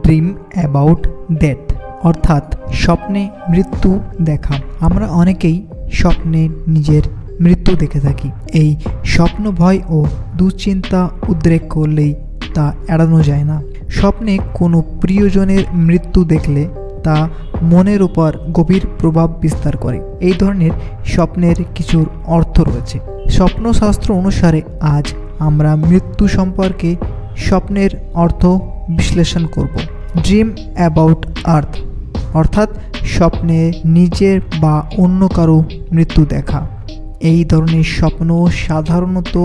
Dream about death, অর্থাৎ স্বপ্নে মৃত্যু দেখা। আমরা অনেকেই স্বপ্নে নিজের মৃত্যু দেখে থাকি। এই স্বপ্ন ভয় ও দুশ্চিন্তা উদ্রেক করলেই তা এড়ানো যায় না। স্বপ্নে কোনো প্রিয়জনের মৃত্যু দেখলে তা মনের উপর গভীর প্রভাব বিস্তার করে। এই ধরনের স্বপ্নের কিছুর অর্থ রয়েছে। স্বপ্নশাস্ত্র অনুসারে আজ আমরা মৃত্যু সম্পর্কে স্বপ্নের অর্থ বিশ্লেষণ করব। ড্রিম অ্যাবাউট আর্থ, অর্থাৎ স্বপ্নে নিজের বা অন্য কারো মৃত্যু দেখা। এই ধরনের স্বপ্ন সাধারণত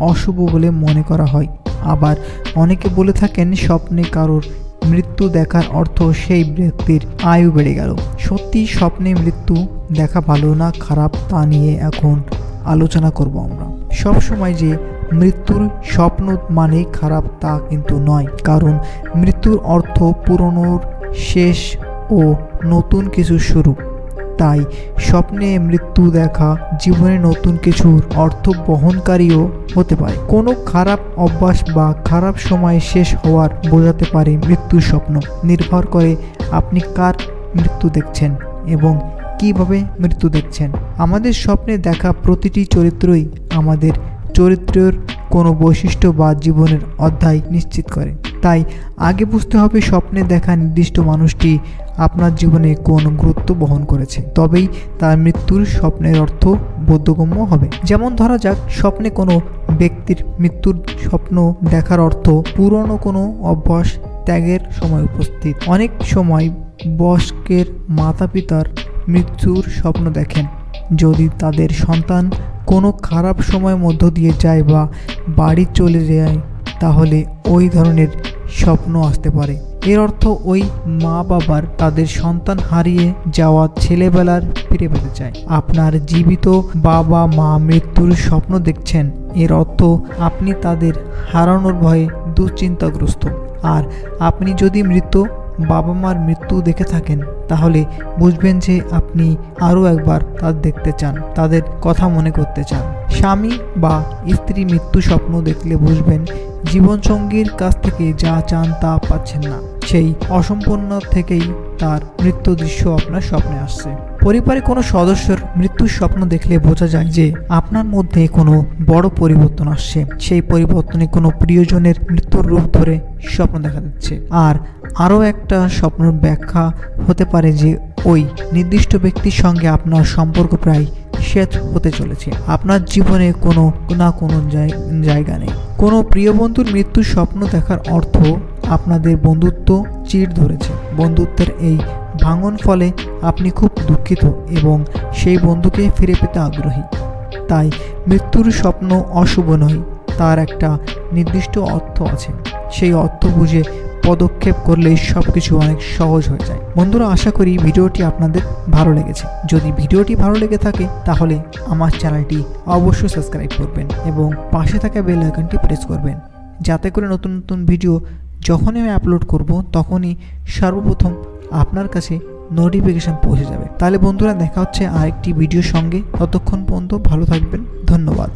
অশুভ বলে মনে করা হয়। আবার অনেকে বলে থাকেন স্বপ্নে কারোর মৃত্যু দেখার অর্থ সেই ব্যক্তির আয়ু বেড়ে গেল। সত্যি স্বপ্নে মৃত্যু দেখা ভালো না খারাপ তা নিয়ে এখন আলোচনা করব আমরা। সবসময় যে মৃত্যুর স্বপ্ন মানে খারাপ তা কিন্তু নয়, কারণ মৃত্যুর অর্থ পুরনোর শেষ ও নতুন কিছু শুরু। তাই স্বপ্নে মৃত্যু দেখা জীবনে নতুন কিছুর অর্থ বহনকারীও হতে পারে। কোনো খারাপ অভ্যাস বা খারাপ সময় শেষ হওয়ার বোঝাতে পারে মৃত্যুর স্বপ্ন। নির্ভর করে আপনি কার মৃত্যু দেখছেন এবং কিভাবে মৃত্যু দেখছেন। আমাদের স্বপ্নে দেখা প্রতিটি চরিত্রই আমাদের চরিত্রের কোনো বৈশিষ্ট্য বা জীবনের অধ্যায় নিশ্চিত করে। তাই আগে বুঝতে হবে স্বপ্নে দেখা নির্দিষ্ট মানুষটি আপনার জীবনে কোন গুরুত্ব বহন করেছে, তবেই তার মৃত্যুর স্বপ্নের অর্থ বোধগম্য হবে। যেমন ধরা যাক, স্বপ্নে কোনো ব্যক্তির মৃত্যুর স্বপ্ন দেখার অর্থ পুরনো কোনো অভ্যাস ত্যাগের সময় উপস্থিত। অনেক সময় বয়স্কের মাতা পিতার মৃত্যুর স্বপ্ন দেখেন। যদি তাদের সন্তান কোনো খারাপ সময়ের মধ্য দিয়ে যায় বা বাড়ি চলে যায়, তাহলে ওই ধরনের স্বপ্ন আসতে পারে। এর অর্থ ওই মা বাবার তাদের সন্তান হারিয়ে যাওয়া ছেলেবেলার ফিরে পেতে চায়। আপনার জীবিত বাবা মা মৃত্যুর স্বপ্ন দেখছেন, এর অর্থ আপনি তাদের হারানোর ভয়ে দুশ্চিন্তাগ্রস্ত। আর আপনি যদি মৃত বাবা মার মৃত্যু দেখে থাকেন, তাহলে বুঝবেন যে আপনি আরও একবার তাদের দেখতে চান, তাদের কথা মনে করতে চান। স্বামী বা স্ত্রী মৃত্যু স্বপ্ন দেখলে বুঝবেন জীবনসঙ্গীর কাছ থেকে যা চান তা পাচ্ছেন না। সেই অসম্পূর্ণ থেকেই তার মৃত্যু দৃশ্য আপনার স্বপ্নে আসছে। পরিবারে কোনো সদস্যের মৃত্যুর স্বপ্ন দেখলে বোঝা যায় যে আপনার মধ্যে কোনো বড় পরিবর্তন আসছে। সেই পরিবর্তনে কোনো প্রিয়জনের মৃত্যুর রূপ ধরে স্বপ্ন দেখা দিচ্ছে। আর আরও একটা স্বপ্নের ব্যাখ্যা হতে পারে যে ওই নির্দিষ্ট ব্যক্তির সঙ্গে আপনার সম্পর্ক প্রায় শেষ হতে চলেছে। আপনার জীবনে কোনো না কোনো জায়গা নেই। কোনো প্রিয় বন্ধুর মৃত্যুর স্বপ্ন দেখার অর্থ আপনাদের বন্ধুত্ব চিড় ধরেছে। বন্ধুত্বের এই ভাঙন ফলে আপনি খুব দুঃখিত এবং সেই বন্ধুকে ফিরে পেতে আগ্রহী। তাই মৃত্যুর স্বপ্ন অশুভ নয়, তার একটা নির্দিষ্ট অর্থ আছে। সেই অর্থ বুঝে পদক্ষেপ করলেই সব কিছু অনেক সহজ হয়ে যায়। বন্ধুরা, আশা করি ভিডিওটি আপনাদের ভালো লেগেছে। যদি ভিডিওটি ভালো লেগে থাকে তাহলে আমার চ্যানেলটি অবশ্যই সাবস্ক্রাইব করবেন এবং পাশে থাকা বেল আইকনটি প্রেস করবেন, যাতে করে নতুন নতুন ভিডিও যখনই আমি আপলোড করব তখনই সর্বপ্রথম আপনার কাছে নোটিফিকেশন পৌঁছে যাবে। তাহলে বন্ধুরা, দেখা হচ্ছে আরেকটি ভিডিওর সঙ্গে। ততক্ষণ পর্যন্ত ভালো থাকবেন। ধন্যবাদ।